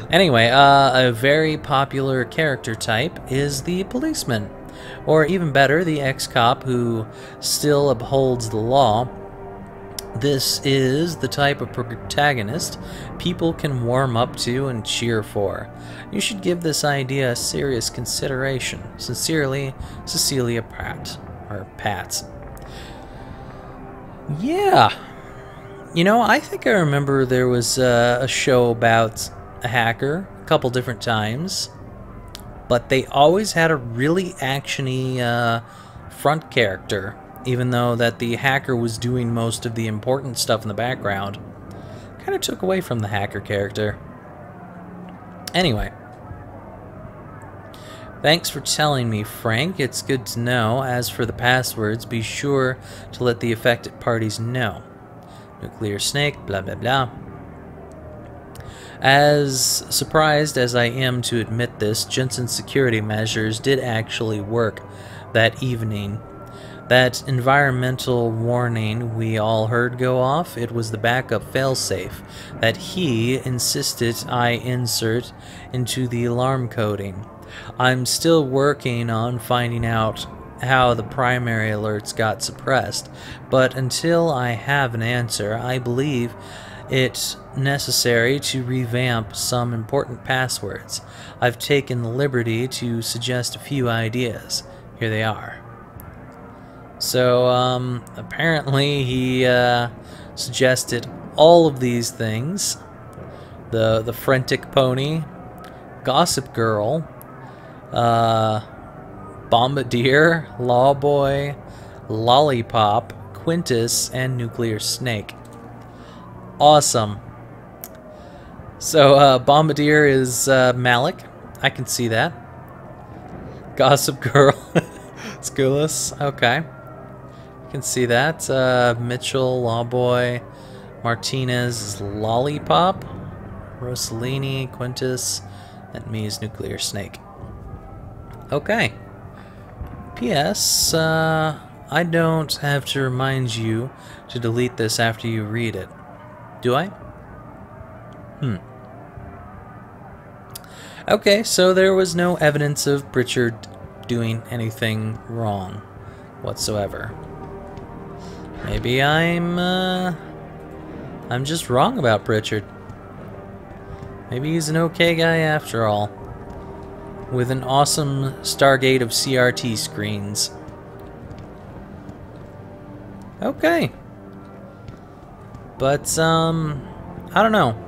Anyway, a very popular character type is the policeman, or even better, the ex-cop who still upholds the law. This is the type of protagonist people can warm up to and cheer for. You should give this idea a serious consideration. Sincerely, Cecilia Pratt. Or Pats. Yeah. You know, I think I remember there was a show about a hacker a couple different times, but they always had a really actiony front character, even though that the hacker was doing most of the important stuff in the background. Kind of took away from the hacker character. Anyway, thanks for telling me, Frank. It's good to know. As for the passwords, be sure to let the affected parties know. Nuclear snake, blah blah blah. As surprised as I am to admit this, Jensen's security measures did actually work that evening. That environmental warning we all heard go off, it was the backup failsafe that he insisted I insert into the alarm coding. I'm still working on finding out how the primary alerts got suppressed, but until I have an answer, I believe it's necessary to revamp some important passwords. I've taken the liberty to suggest a few ideas. Here they are. So, apparently he suggested all of these things. The Frantic Pony, Gossip Girl, Bombardier, Lawboy, Lollipop, Quintus, and Nuclear Snake. Awesome. So, Bombardier is Malik. I can see that. Gossip Girl. Schoolis. Okay. I can see that. Mitchell, Lawboy, Martinez is Lollipop, Rossellini, Quintus, and me is Nuclear Snake. Okay. P.S. I don't have to remind you to delete this after you read it. Do I? Okay, so there was no evidence of Pritchard doing anything wrong whatsoever. Maybe I'm just wrong about Pritchard. Maybe he's an okay guy after all, with an awesome Stargate of CRT screens. Okay. But, I don't know.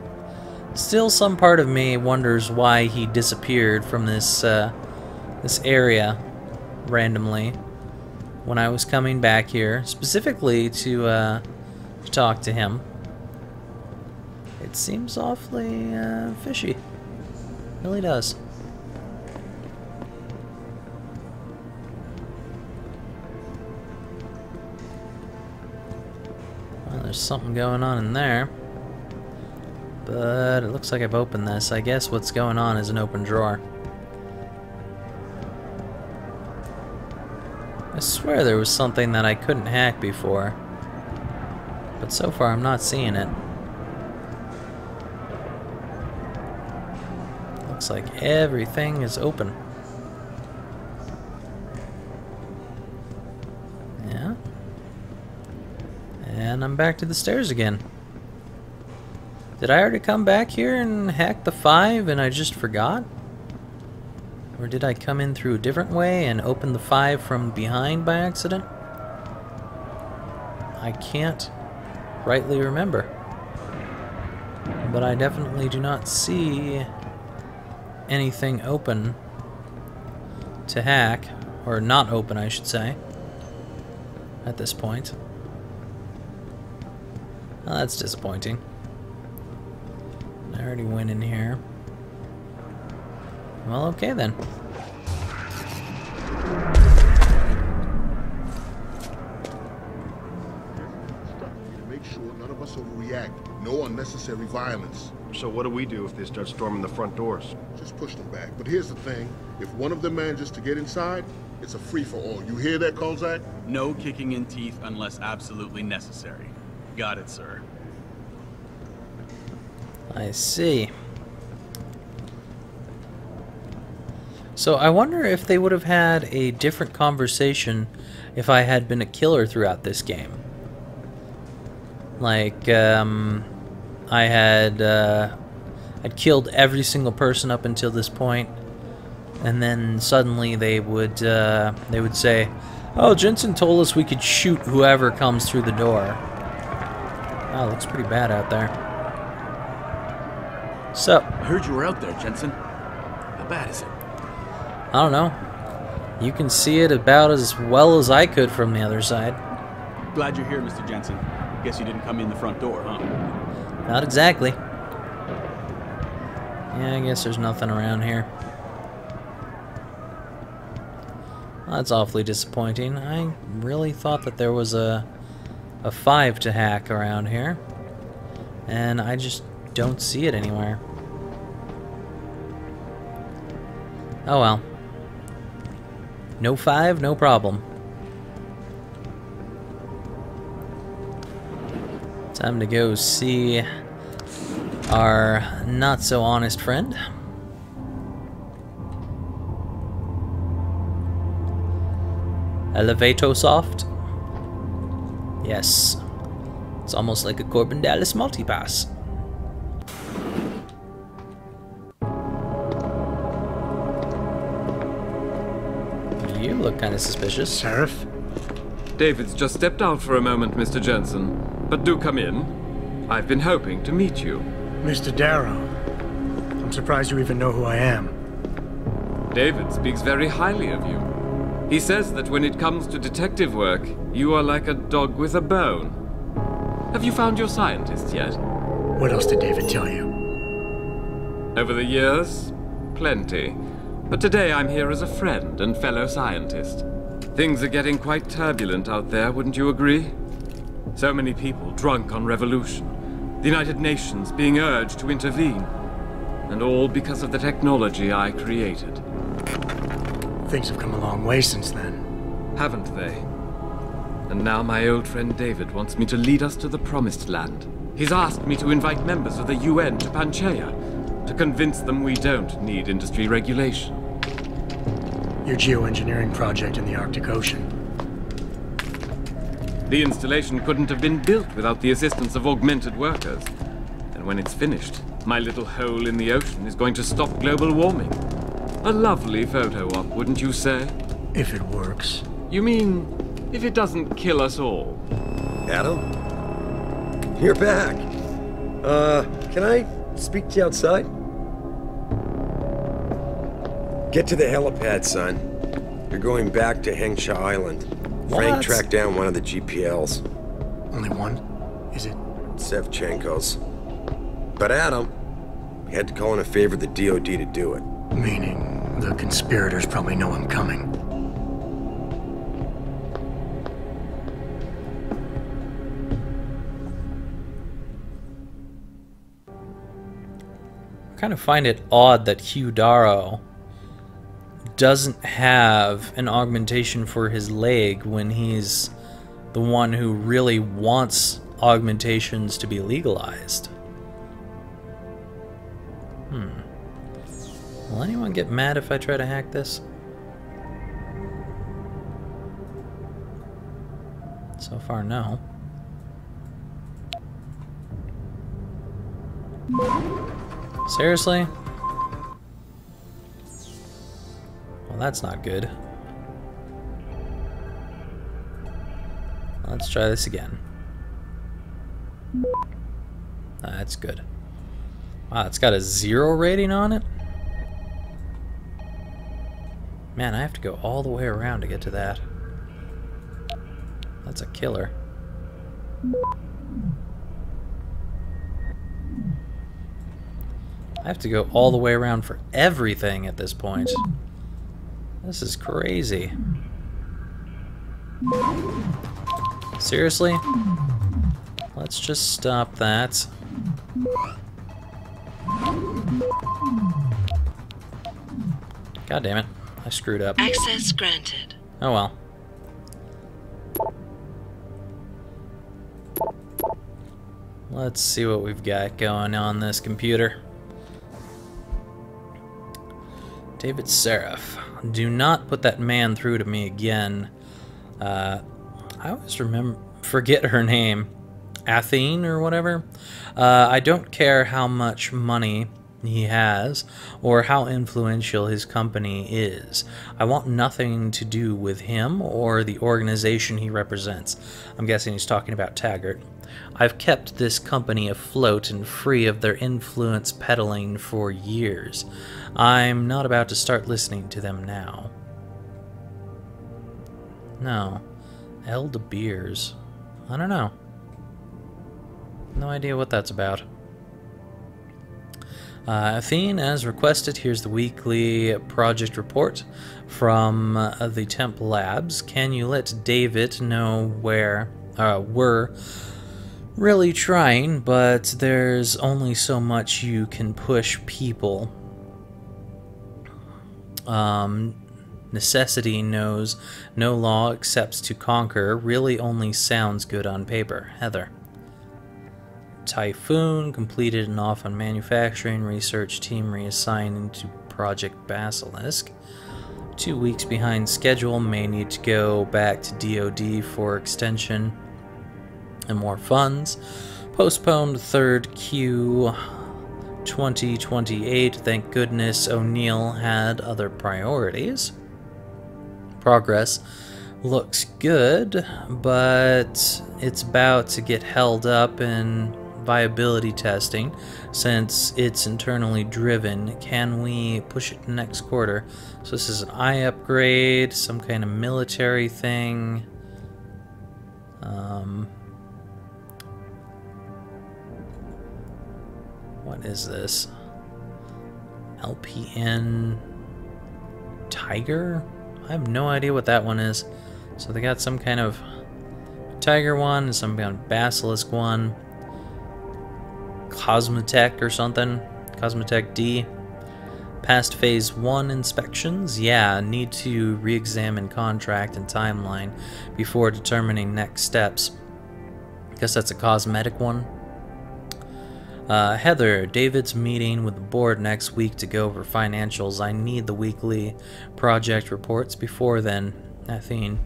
Still some part of me wonders why he disappeared from this area randomly when I was coming back here, specifically to talk to him. It seems awfully fishy. It really does. Well, there's something going on in there. But it looks like I've opened this. I guess what's going on is an open drawer. I swear there was something that I couldn't hack before. But so far I'm not seeing it. Looks like everything is open. Yeah. And I'm back to the stairs again. Did I already come back here and hack the 5 and I just forgot? Or did I come in through a different way and open the 5 from behind by accident? I can't rightly remember. But I definitely do not see anything open to hack, or not open I should say, at this point. Well, that's disappointing. I already went in here. Well, okay then. Make sure none of us overreact. No unnecessary violence. So what do we do if they start storming the front doors? Just push them back. But here's the thing. If one of them manages to get inside, it's a free-for-all. You hear that, Kolzak? No kicking in teeth unless absolutely necessary. Got it, sir. I see. So I wonder if they would have had a different conversation if I had been a killer throughout this game. Like, I'd killed every single person up until this point, and then suddenly they would say, "Oh, Jensen told us we could shoot whoever comes through the door." Wow, looks pretty bad out there. So, I heard you were out there, Jensen. How bad is it? I don't know. You can see it about as well as I could from the other side. Glad you're here, Mr. Jensen. Guess you didn't come in the front door, huh? Not exactly. Yeah, I guess there's nothing around here. Well, that's awfully disappointing. I really thought that there was a 5 to hack around here, and I just don't see it anywhere. Oh well. No 5, no problem. Time to go see our not-so-honest friend. Elevato soft? Yes. It's almost like a Corbin Dallas multipass. You look kind of suspicious. Sheriff? David's just stepped out for a moment, Mr. Jensen. But do come in. I've been hoping to meet you. Mr. Darrow. I'm surprised you even know who I am. David speaks very highly of you. He says that when it comes to detective work, you are like a dog with a bone. Have you found your scientist yet? What else did David tell you? Over the years? Plenty. But today I'm here as a friend and fellow scientist. Things are getting quite turbulent out there, wouldn't you agree? So many people drunk on revolution. The United Nations being urged to intervene. And all because of the technology I created. Things have come a long way since then. Haven't they? And now my old friend David wants me to lead us to the Promised Land. He's asked me to invite members of the UN to Panchaea, to convince them we don't need industry regulation. Your geoengineering project in the Arctic Ocean. The installation couldn't have been built without the assistance of augmented workers. And when it's finished, my little hole in the ocean is going to stop global warming. A lovely photo op, wouldn't you say? If it works. You mean, if it doesn't kill us all? Adam? You're back. Can I speak to you outside? Get to the helipad, son. You're going back to Hengsha Island. Frank tracked down one of the GPLs. Only one? Is it? Sevchenko's. But Adam, we had to call in a favor of the DOD to do it. Meaning, the conspirators probably know I'm coming. I kind of find it odd that Hugh Darrow doesn't have an augmentation for his leg when he's the one who really wants augmentations to be legalized. Will anyone get mad if I try to hack this? So far, no. Seriously? Well, that's not good. Let's try this again. That's good. Wow, it's got a 0 rating on it? Man, I have to go all the way around to get to that. That's a killer. I have to go all the way around for everything at this point. This is crazy. Seriously? Let's just stop that. God damn it. I screwed up. Access granted. Oh well. Let's see what we've got going on this computer. David Seraph. Do not put that man through to me again. I always forget her name. Athene or whatever. I don't care how much money he has or how influential his company is. I want nothing to do with him or the organization he represents. I'm guessing he's talking about Taggart. I've kept this company afloat and free of their influence peddling for years. I'm not about to start listening to them now. No. El De Beers. I don't know. No idea what that's about. Athene, as requested, here's the weekly project report from the Temp Labs. Can you let David know where we're really trying, but there's only so much you can push people. Necessity knows no law accepts to conquer really only sounds good on paper. Heather. Typhoon completed and off on manufacturing. Research team reassigned to Project Basilisk. 2 weeks behind schedule. May need to go back to DoD for extension and more funds. Postponed 3rd Q 2028. Thank goodness O'Neill had other priorities. Progress looks good, but it's about to get held up in viability testing since it's internally driven. Can we push it to next quarter? So this is an eye upgrade, some kind of military thing. What is this? LPN Tiger? I have no idea what that one is. So they got some kind of Tiger one and some kind of Basilisk one. Cosmotech or something. Cosmotech D. Past phase 1 inspections. Yeah, need to re-examine contract and timeline before determining next steps. Guess that's a cosmetic one. Heather, David's meeting with the board next week to go over financials. I need the weekly project reports before then. Athene.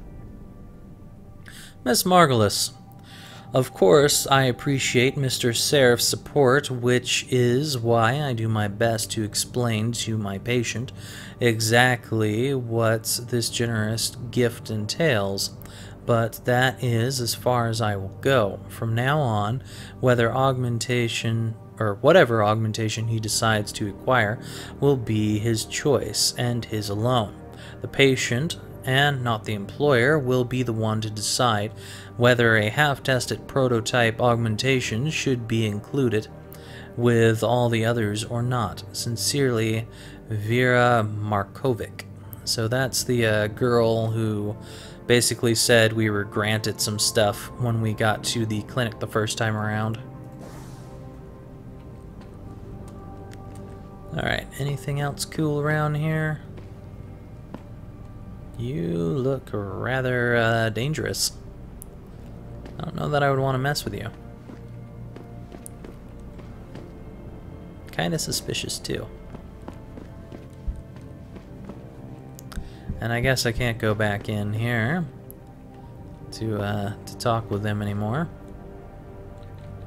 Miss Margulis. Of course, I appreciate Mr. Seraph's support, which is why I do my best to explain to my patient exactly what this generous gift entails. But that is as far as I will go. From now on, whatever augmentation he decides to acquire will be his choice and his alone. The patient, and not the employer, will be the one to decide whether a half-tested prototype augmentation should be included with all the others or not. Sincerely, Vera Markovic. So that's the girl who basically said we were granted some stuff when we got to the clinic the first time around. Alright, anything else cool around here? You look rather dangerous. I don't know that I would want to mess with you. Kinda suspicious too. And I guess I can't go back in here to talk with them anymore.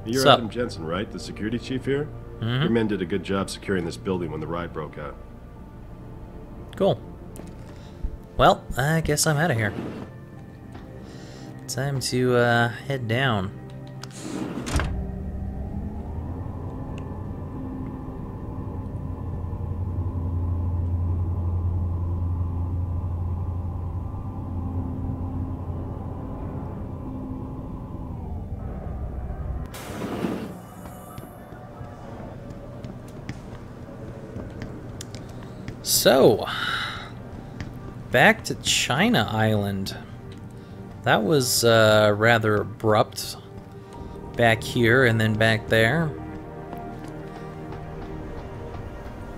You're Sup? Adam Jensen, right? The security chief here? Mm-hmm. Your men did a good job securing this building when the riot broke out. Cool. Well, I guess I'm out of here. Time to head down. So, back to China Island. That was rather abrupt. Back here and then back there.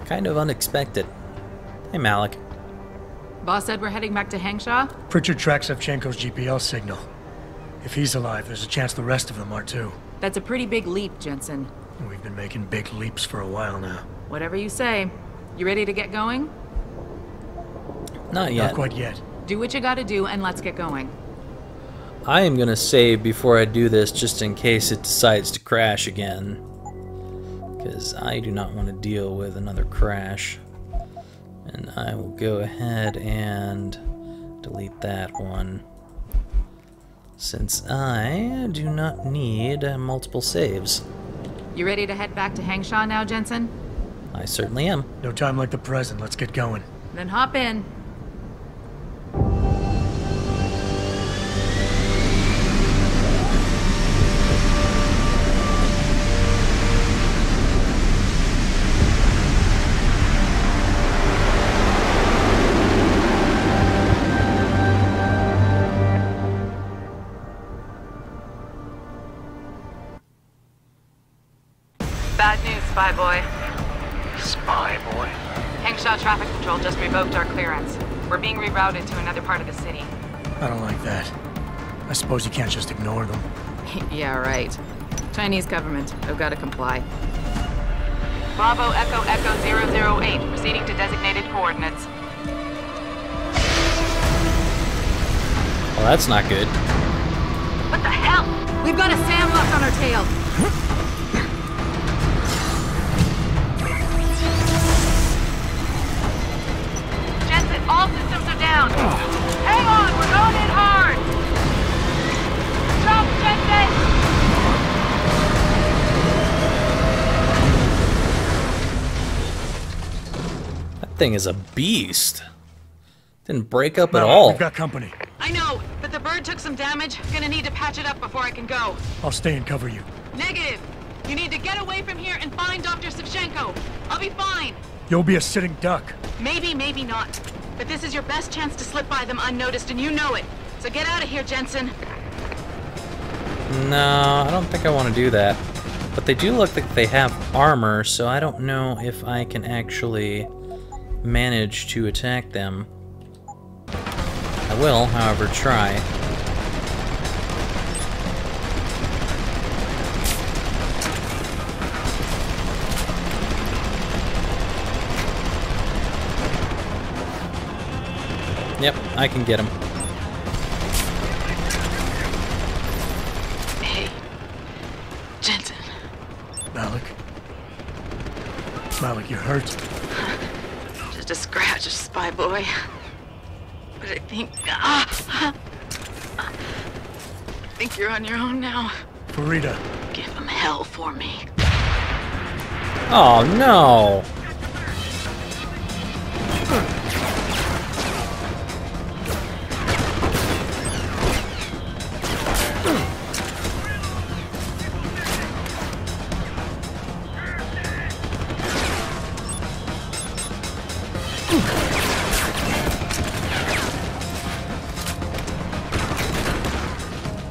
Kind of unexpected. Hey, Malik. Boss said we're heading back to Hangshaw? Pritchard tracks Shevchenko's GPL signal. If he's alive, there's a chance the rest of them are too. That's a pretty big leap, Jensen. We've been making big leaps for a while now. Whatever you say. You ready to get going? Not yet. Not quite yet. Do what you gotta do and let's get going. I am gonna save before I do this just in case it decides to crash again. Because I do not want to deal with another crash. And I will go ahead and delete that one. Since I do not need multiple saves. You ready to head back to Hangshaw now, Jensen? I certainly am. No time like the present. Let's get going. Then hop in. Bad news, Spy Boy. Spy boy. Hangshaw Traffic Control just revoked our clearance. We're being rerouted to another part of the city. I don't like that. I suppose you can't just ignore them. Yeah, right. Chinese government. I've got to comply. Bravo Echo Echo 008, proceeding to designated coordinates. Well, that's not good. What the hell? We've got a sandbox on our tail. Jensen, all systems are down. Hang on, we're going in hard. Jump, Jensen! That thing is a beast. Didn't break up at No, all. We've got company. I know, but the bird took some damage. Gonna need to patch it up before I can go. I'll stay and cover you. Negative. You need to get away from here and find Dr. Savchenko. I'll be fine. You'll be a sitting duck. Maybe, maybe not. But this is your best chance to slip by them unnoticed, and you know it. So get out of here, Jensen. No, I don't think I want to do that. But they do look like they have armor, so I don't know if I can actually manage to attack them. I will, however, try. Yep, I can get him. Hey, Jensen. Malik. Malik, you're hurt. Just a scratch, Spy Boy. But I think you're on your own now. Farida. Give him hell for me. Oh no!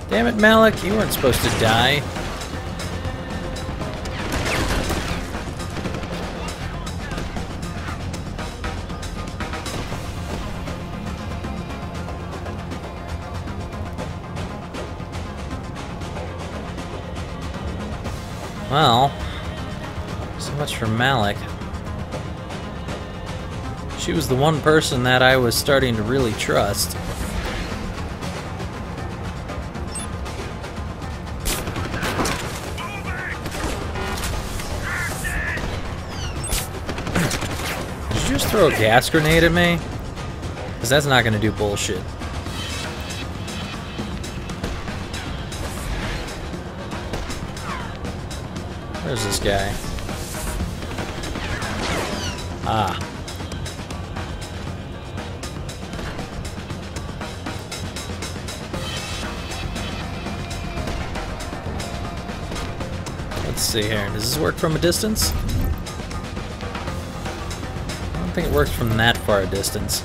Damn it, Malik, you weren't supposed to die. Well, so much for Malik. She was the one person that I was starting to really trust. Did you just throw a gas grenade at me? Because that's not going to do bullshit. Where's this guy? Ah. Let's see here. Does this work from a distance? I don't think it works from that far a distance.